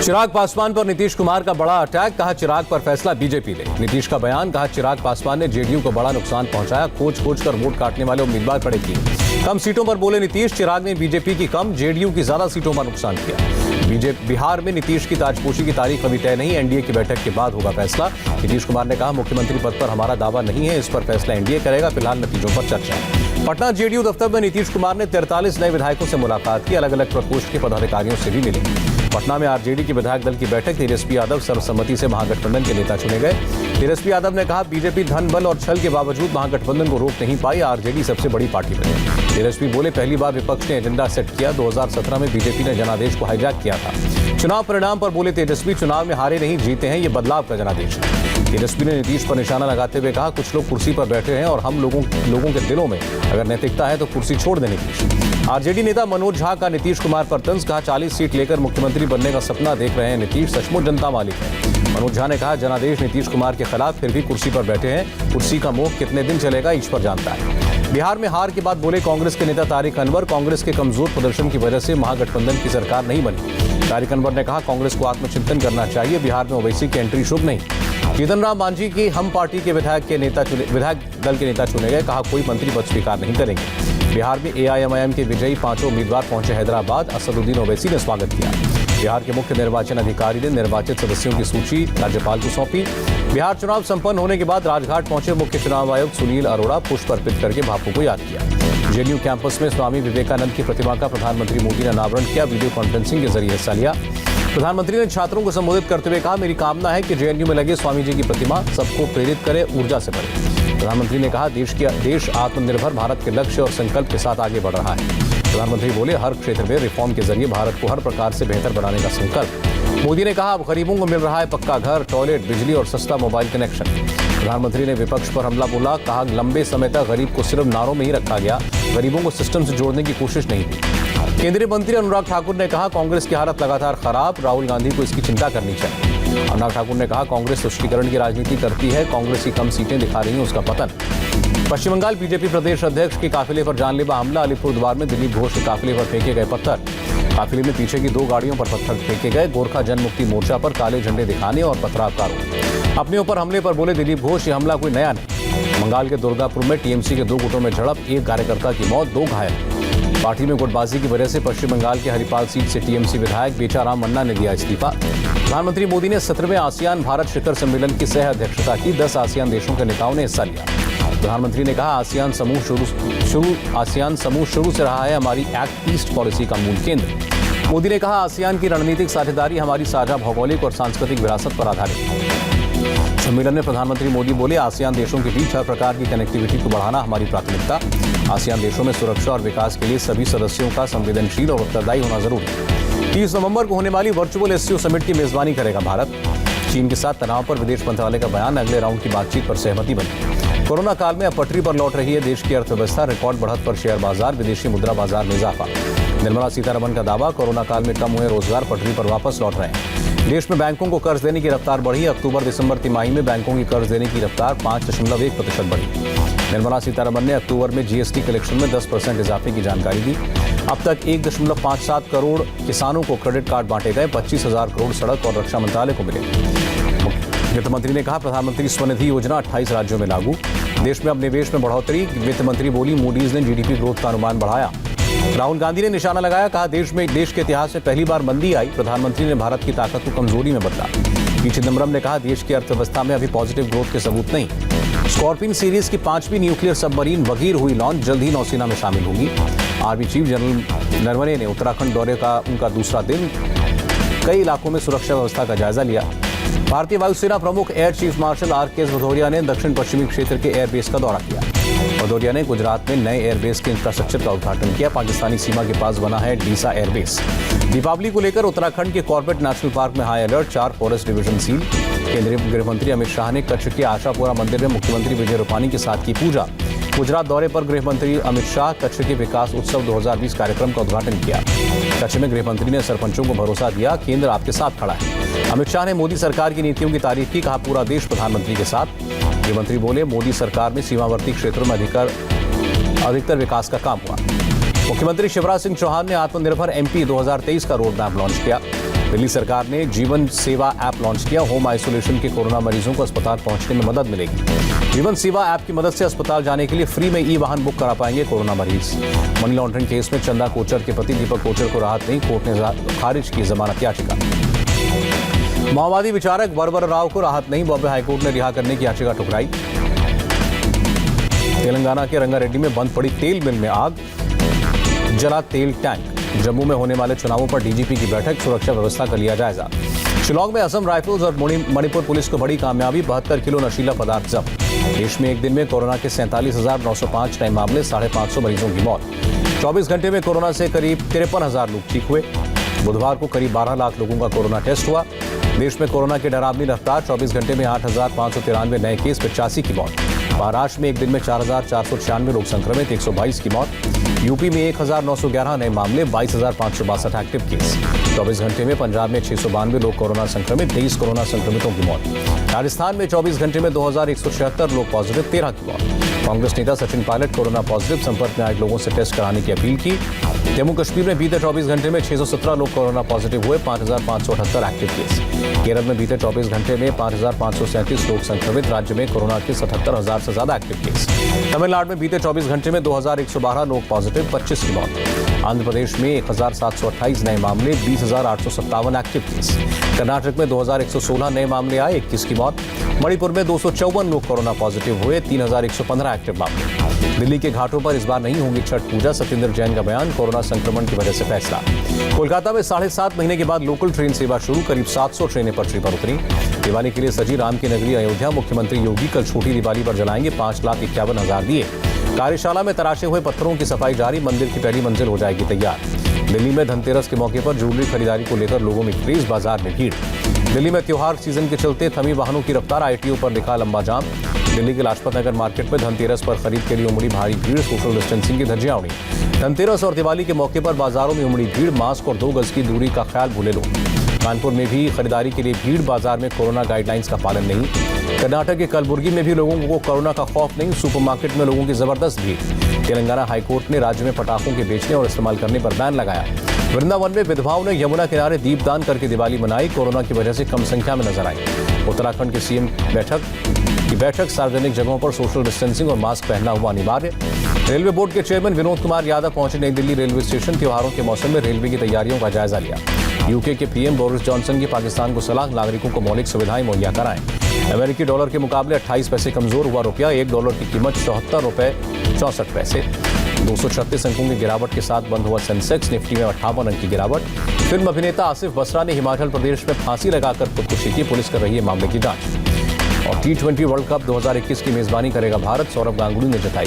चिराग पासवान पर नीतीश कुमार का बड़ा अटैक, कहा चिराग पर फैसला बीजेपी ले। नीतीश का बयान, कहा चिराग पासवान ने जेडीयू को बड़ा नुकसान पहुंचाया, खोज खोज कर वोट काटने वाले उम्मीदवार खड़े किए। कम सीटों पर बोले नीतीश, चिराग ने बीजेपी की कम, जेडीयू की ज्यादा सीटों पर नुकसान किया। बिहार में नीतीश की ताजपोशी की तारीख अभी तय नहीं, एनडीए की बैठक के बाद होगा फैसला। नीतीश कुमार ने कहा मुख्यमंत्री पद पर हमारा दावा नहीं है, इस पर फैसला एनडीए करेगा, फिलहाल नतीजों पर चर्चा। पटना जेडीयू दफ्तर में नीतीश कुमार ने 43 नए विधायकों से मुलाकात की, अलग अलग प्रकोष्ठ के पदाधिकारियों से भी मिले। पटना में आरजेडी के विधायक दल की बैठक, तेजस्वी यादव सर्वसम्मति से महागठबंधन के नेता चुने गए। तेजस्वी यादव ने कहा बीजेपी धन बल और छल के बावजूद महागठबंधन को रोक नहीं पाई, आरजेडी सबसे बड़ी पार्टी बनी। तेजस्वी बोले पहली बार विपक्ष ने एजेंडा सेट किया, 2017 में बीजेपी ने जनादेश को हाईजैक किया था। चुनाव परिणाम पर बोले तेजस्वी, चुनाव में हारे नहीं जीते हैं, ये बदलाव का जनादेश है। तेजस्वी ने नीतीश पर निशाना लगाते हुए कहा कुछ लोग कुर्सी पर बैठे हैं और हम लोगों के दिलों में अगर नैतिकता है तो कुर्सी छोड़ देने की। आरजेडी नेता मनोज झा का नीतीश कुमार पर तंज, कहा 40 सीट लेकर मुख्यमंत्री बनने का सपना देख रहे हैं नीतीश, सचमुच जनता मालिक है। मनोज झा ने कहा जनादेश नीतीश कुमार के खिलाफ, फिर भी कुर्सी पर बैठे हैं, कुर्सी का मोह कितने दिन चलेगा ईश्वर जानता है। बिहार में हार के बाद बोले कांग्रेस के नेता तारिक अनवर, कांग्रेस के कमजोर प्रदर्शन की वजह से महागठबंधन की सरकार नहीं बनी। तारिक अनवर ने कहा कांग्रेस को आत्मचिंतन करना चाहिए, बिहार में ओवैसी की एंट्री शुभ नहीं। जीतन राम मांझी की हम पार्टी के विधायक दल के नेता चुने गए, कहा कोई मंत्री पद स्वीकार नहीं करेंगे। बिहार में एआईएमआईएम के विजयी 5 उम्मीदवार पहुंचे हैदराबाद, असदुद्दीन ओवैसी ने स्वागत किया। बिहार के मुख्य निर्वाचन अधिकारी ने निर्वाचित सदस्यों की सूची राज्यपाल को सौंपी। बिहार चुनाव संपन्न होने के बाद राजघाट पहुंचे मुख्य चुनाव आयुक्त सुनील अरोड़ा, पुष्प अर्पित करके बापू को याद किया। जेएनयू कैंपस में स्वामी विवेकानंद की प्रतिमा का प्रधानमंत्री मोदी ने अनावरण किया, वीडियो कॉन्फ्रेंसिंग के जरिए हिस्सा लिया। प्रधानमंत्री ने छात्रों को संबोधित करते हुए कहा मेरी कामना है कि जेएनयू में लगे स्वामी जी की प्रतिमा सबको प्रेरित करे, ऊर्जा से भरे। प्रधानमंत्री ने कहा देश आत्मनिर्भर भारत के लक्ष्य और संकल्प के साथ आगे बढ़ रहा है। प्रधानमंत्री बोले हर क्षेत्र में रिफॉर्म के जरिए भारत को हर प्रकार से बेहतर बनाने का संकल्प। मोदी ने कहा अब गरीबों को मिल रहा है पक्का घर, टॉयलेट, बिजली और सस्ता मोबाइल कनेक्शन। प्रधानमंत्री ने विपक्ष पर हमला बोला, कहा लंबे समय तक गरीब को सिर्फ नारों में ही रखा गया, गरीबों को सिस्टम से जोड़ने की कोशिश नहीं की। केंद्रीय मंत्री अनुराग ठाकुर ने कहा कांग्रेस की हालत लगातार खराब, राहुल गांधी को इसकी चिंता करनी चाहिए। अनुराग ठाकुर ने कहा कांग्रेस तुष्टीकरण की राजनीति करती है, कांग्रेस की कम सीटें दिखा रही हैं उसका पतन। पश्चिम बंगाल बीजेपी प्रदेश अध्यक्ष के काफिले पर जानलेवा हमला, अलीपुरद्वार में दिलीप घोष के काफिले पर फेंके गए पत्थर। काफिले में पीछे की 2 गाड़ियों पर पत्थर फेंके गए, गोरखा जनमुक्ति मोर्चा पर काले झंडे दिखाने और पथराव का आरोप। अपने ऊपर हमले पर बोले दिलीप घोष, ये हमला कोई नया नहीं। बंगाल के दुर्गापुर में टीएमसी के 2 गुटों में झड़प, 1 कार्यकर्ता की मौत, 2 घायल। पार्टी में गुटबाजी की वजह से पश्चिम बंगाल के हरिपाल सीट से टीएमसी विधायक बेचाराम मन्ना ने दिया इस्तीफा। प्रधानमंत्री मोदी ने 17वें आसियान भारत शिखर सम्मेलन की सह अध्यक्षता की, 10 आसियान देशों के नेताओं ने हिस्सा लिया। प्रधानमंत्री ने कहा आसियान समूह शुरू से रहा है हमारी एक्ट ईस्ट पॉलिसी का मूल केंद्र। मोदी ने कहा आसियान की रणनीतिक साझेदारी हमारी साझा भौगोलिक और सांस्कृतिक विरासत पर आधारित। सम्मेलन में प्रधानमंत्री मोदी बोले आसियान देशों के बीच हर प्रकार की कनेक्टिविटी को बढ़ाना हमारी प्राथमिकता। आसियान देशों में सुरक्षा और विकास के लिए सभी सदस्यों का संवेदनशील और उत्तरदायी होना जरूरी है। 30 नवंबर को होने वाली वर्चुअल एससीओ समिट की मेजबानी करेगा भारत। चीन के साथ तनाव पर विदेश मंत्रालय का बयान, अगले राउंड की बातचीत पर सहमति बनी। कोरोना काल में अब पटरी पर लौट रही है देश की अर्थव्यवस्था, रिकॉर्ड बढ़त पर शेयर बाजार, विदेशी मुद्रा बाजार में इजाफा। निर्मला सीतारमण का दावा, कोरोना काल में कम हुए रोजगार पटरी पर वापस लौट रहे हैं। देश में बैंकों को कर्ज देने की रफ्तार बढ़ी, अक्टूबर-दिसंबर तिमाही में बैंकों की कर्ज देने की रफ्तार 5.1% बढ़ी। निर्मला सीतारमण ने अक्टूबर में जीएसटी कलेक्शन में 10% इजाफे की जानकारी दी। अब तक 1.57 करोड़ किसानों को क्रेडिट कार्ड बांटे गए, 25,000 करोड़ सड़क और रक्षा मंत्रालय को मिले। वित्त मंत्री ने कहा प्रधानमंत्री स्वनिधि योजना 28 राज्यों में लागू। देश में अब निवेश में बढ़ोतरी, वित्त मंत्री बोली मूडीज ने जीडीपी ग्रोथ का अनुमान बढ़ाया। राहुल गांधी ने निशाना लगाया, कहा देश के इतिहास में पहली बार मंदी आई, प्रधानमंत्री ने भारत की ताकत को कमजोरी में बदला। पी चिदम्बरम ने कहा देश की अर्थव्यवस्था में अभी पॉजिटिव ग्रोथ के सबूत नहीं। स्कॉर्पियन सीरीज की 5वीं न्यूक्लियर सबमरीन वगीर हुई लॉन्च, जल्द ही नौसेना में शामिल होगी। आर्मी चीफ जनरल नरवणे ने उत्तराखंड दौरे का उनका दूसरा दिन, कई इलाकों में सुरक्षा व्यवस्था का जायजा लिया। भारतीय वायुसेना प्रमुख एयर चीफ मार्शल आर.के.एस. भदौरिया ने दक्षिण पश्चिमी क्षेत्र के एयरबेस का दौरा किया। भदौरिया ने गुजरात में नए एयरबेस के इंफ्रास्ट्रक्चर का उद्घाटन किया। पाकिस्तानी सीमा के पास बना है डीसा एयरबेस। दीपावली को लेकर उत्तराखंड के कॉर्बेट नेशनल पार्क में high alert, 4 forest division seal. केंद्रीय गृह मंत्री अमित शाह ने कच्छ के आशापुरा मंदिर में मुख्यमंत्री विजय रूपानी के साथ की पूजा। गुजरात दौरे पर गृह मंत्री अमित शाह कच्छ के विकास उत्सव 2020 कार्यक्रम का उद्घाटन किया। कच्छ में गृह मंत्री ने सरपंचों को भरोसा दिया, केंद्र आपके साथ खड़ा है। अमित शाह ने मोदी सरकार की नीतियों की तारीफ की, कहा पूरा देश प्रधानमंत्री के साथ। गृह मंत्री बोले मोदी सरकार में सीमावर्ती क्षेत्रों में अधिकतर विकास का काम हुआ। मुख्यमंत्री शिवराज सिंह चौहान ने आत्मनिर्भर एमपी 2023 का रोड मैप लॉन्च किया। दिल्ली सरकार ने जीवन सेवा ऐप लॉन्च किया। होम आइसोलेशन के कोरोना मरीजों को अस्पताल पहुंचने में मदद मिलेगी। जीवन सेवा ऐप की मदद से अस्पताल जाने के लिए फ्री में ई वाहन बुक करा पाएंगे कोरोना मरीज। मनी लॉन्ड्रिंग केस में चंदा कोचर के पति दीपक कोचर को राहत नहीं, कोर्ट ने खारिज की जमानत याचिका। माओवादी विचारक वरवर राव को राहत नहीं, बॉम्बे हाईकोर्ट ने रिहा करने की याचिका ठुकराई। तेलंगाना के रंगारेड्डी में बंद पड़ी तेल मिल में आग, जला तेल टैंक। जम्मू में होने वाले चुनावों पर डीजीपी की बैठक, सुरक्षा व्यवस्था का लिया जायजा। शिलांग में असम राइफल्स और मणिपुर पुलिस को बड़ी कामयाबी, 72 किलो नशीला पदार्थ जब्त। देश में एक दिन में कोरोना के 47,905 नए मामले, 550 मरीजों की मौत। 24 घंटे में कोरोना से करीब 53,000 लोग ठीक हुए। बुधवार को करीब 12 लाख लोगों का कोरोना टेस्ट हुआ। देश में कोरोना की डरावनी रफ्तार, 24 घंटे में 8,593 नए केस, 85 की मौत। महाराष्ट्र में एक दिन में 4,496 लोग संक्रमित, 122 की मौत। यूपी में 1,911 नए मामले, 22,562 एक्टिव केस। 24 घंटे में पंजाब में 692 लोग कोरोना संक्रमित, 23 कोरोना संक्रमितों की मौत। राजस्थान में 24 घंटे में 2,176 लोग पॉजिटिव, 13 की मौत। कांग्रेस नेता सचिन पायलट कोरोना पॉजिटिव, संपर्क में आए लोगों से टेस्ट कराने की अपील की। जम्मू कश्मीर में बीते 24 घंटे में 617 लोग कोरोना पॉजिटिव हुए, 5,578 एक्टिव केस। केरल में बीते 24 घंटे में 5,537 लोग संक्रमित, राज्य में कोरोना के 77,000 से ज्यादा एक्टिव केस। तमिलनाडु में बीते 24 घंटे में 2,112 लोग पॉजिटिव, 25 की मौत। आंध्र प्रदेश में 1,728 नए मामले, 20,857 एक्टिव केस। कर्नाटक में 2,116 नए मामले आए, 21 की मौत। मणिपुर में 254 लोग कोरोना पॉजिटिव हुए, 3,115 एक्टिव मामले। दिल्ली के घाटों पर इस बार नहीं होगी छठ पूजा, सत्येंद्र जैन का बयान, कोरोना संक्रमण की वजह से फैसला। कोलकाता में 7.5 महीने के बाद लोकल ट्रेन सेवा शुरू, करीब 700 ट्रेनें पटरी पर उतरी। दिवाली के लिए सजी राम की नगरी अयोध्या, मुख्यमंत्री योगी कल छोटी दिवाली पर जलाएंगे 5,51,000 दिए। कार्यशाला में तराशे हुए पत्थरों की सफाई जारी, मंदिर की पहली मंजिल हो जाएगी तैयार। दिल्ली में धनतेरस के मौके पर ज्वेलरी खरीदारी को लेकर लोगों में क्रेज, बाजार में भीड़। दिल्ली में त्योहार सीजन के चलते थमी वाहनों की रफ्तार, आईटीओ पर दिखा लंबा जाम। दिल्ली के लाजपत नगर मार्केट में धनतेरस पर खरीद के लिए उमड़ी भारी भीड़, सोशल डिस्टेंसिंग की धज्जियां उड़ी। धनतेरस और दिवाली के मौके पर बाजारों में उमड़ी भीड़, मास्क और 2 गज की दूरी का ख्याल भूले लोग। कानपुर में भी खरीदारी के लिए भीड़, बाजार में कोरोना गाइडलाइंस का पालन नहीं। कर्नाटक के कलबुर्गी में भी लोगों को कोरोना का खौफ नहीं, सुपरमार्केट में लोगों की जबरदस्त भीड़। तेलंगाना हाईकोर्ट ने राज्य में पटाखों के बेचने और इस्तेमाल करने पर बैन लगाया। वृंदावन में विधवाओं ने यमुना किनारे दीपदान करके दिवाली मनाई, कोरोना की वजह से कम संख्या में नजर आई। उत्तराखंड के सीएम की बैठक, सार्वजनिक जगहों पर सोशल डिस्टेंसिंग और मास्क पहनना हुआ अनिवार्य। रेलवे बोर्ड के चेयरमैन विनोद कुमार यादव पहुंचे नई दिल्ली रेलवे स्टेशन, त्योहारों के मौसम में रेलवे की तैयारियों का जायजा लिया। यूके के पीएम बोरिस जॉनसन की पाकिस्तान को सलाह, नागरिकों को मौलिक सुविधाएं मुहैया कराएं। अमेरिकी डॉलर के मुकाबले 28 पैसे कमजोर हुआ रुपया, $1 की कीमत 74 रुपये 64 पैसे। 236 अंकों की गिरावट के साथ बंद हुआ सेंसेक्स, निफ्टी में 58 अंक की गिरावट। फिल्म अभिनेता आसिफ बसरा ने हिमाचल प्रदेश में फांसी लगाकर खुदकुशी की, पुलिस कर रही है मामले की जांच। और T20 वर्ल्ड कप 2021 की मेजबानी करेगा भारत, सौरव गांगुली ने जताई